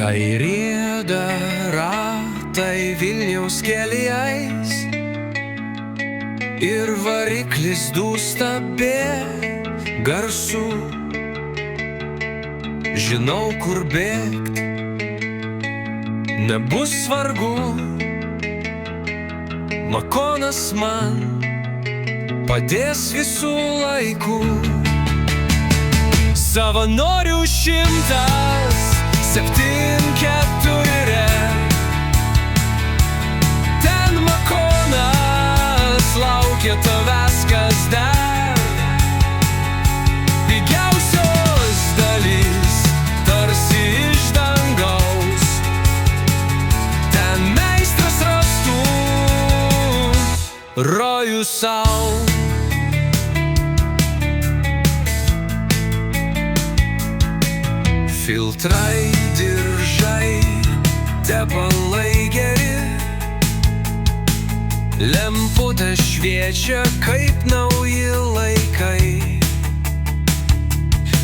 Kai rieda ratai Vilniaus keliais ir variklis dūsta be garsų, žinau, kur bėgt, nebus vargu. Makonas man padės visų laikų. Savanorių 174, ten Makonas laukia tavęs kas dar. Pigiausios dalys tarsi iš dangaus, ten meistras rastų rojų sau. Filtrai, diržai, tepalai geri, lemputė šviečia kaip nauji laikai.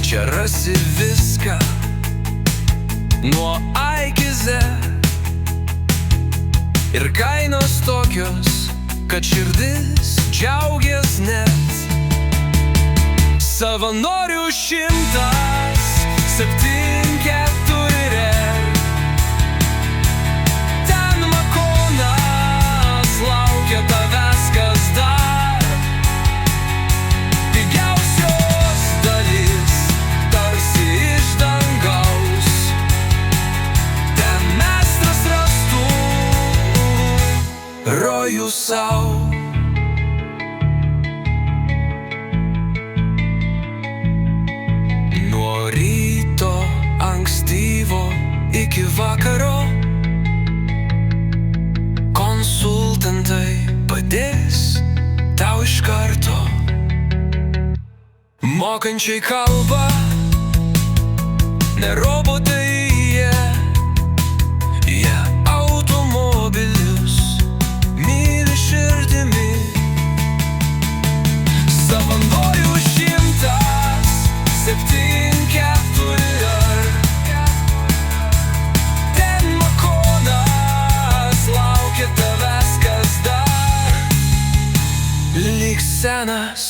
Čia rasi viską nuo A iki Z, ir kainos tokios, kad širdis džiaugias net. Savanorių 174, ten Makonas laukia tavęs kas dar. Pigiausios dalys tarsi iš dangaus, ten meistras rastų rojų sau. Ankstyvo iki vakaro konsultantai padės tau iš karto. Mokančiai kalbą, ne robotai jie automobilius myli širdimi. Savanorių 174, tavęs kas dar, lyg senas